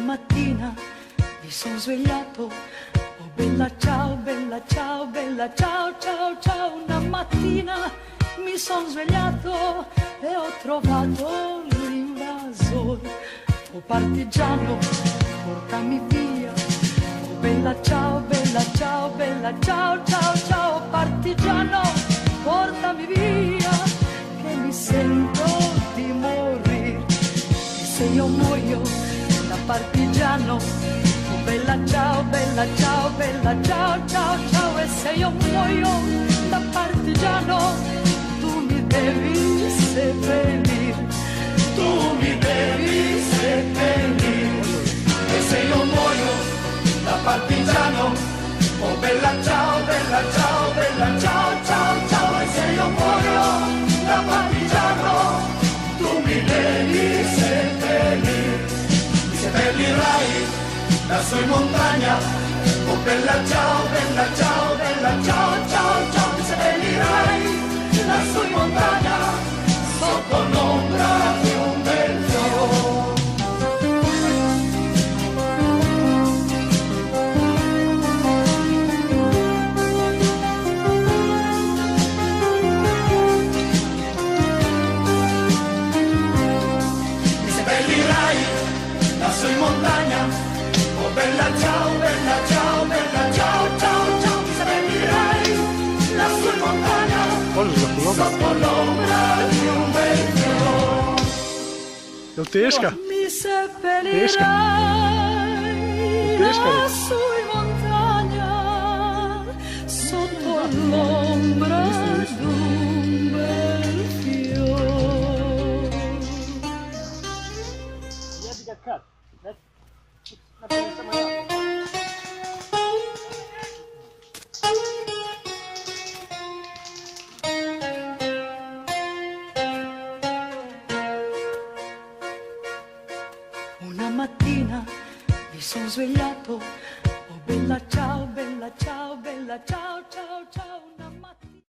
mattina mi sono svegliato, oh bella ciao, bella ciao, bella ciao, ciao, ciao. Una mattina mi sono svegliato e ho trovato l'invasore. Oh partigiano, portami via, oh bella ciao, bella ciao, bella ciao, ciao, ciao. Partigiano, portami via, che mi sento di morire. E se io muoio da partigiano, oh bella ciao, bella ciao, bella ciao, ciao, ciao. E se io muoio da partigiano, tu mi devi seppellire, tu mi devi seppellire. E se io muoio da partigiano, oh bella ciao, bella ciao, bella ciao, ciao, ciao. E se io muoio da partigiano, tu mi devi seppellire. Mi seppellirai lassù in montagna, oh bella ciao, bella ciao, bella ciao, ciao, ciao. Mi seppellirai lassù in montagna, sotto l'ombra di un bel fiore. Lassù in montagna, oh bella ciao, bella ciao, bella ciao, ciao, ciao. Mi seppellirai lassù in montagna, sotto l'ombra di un bel fiore. Eu teška. Mi seppellirai lassù in montagna, sotto l'ombra di un bel fiore. Una mattina mi sono svegliato, oh bella ciao, bella ciao, bella ciao, ciao, ciao.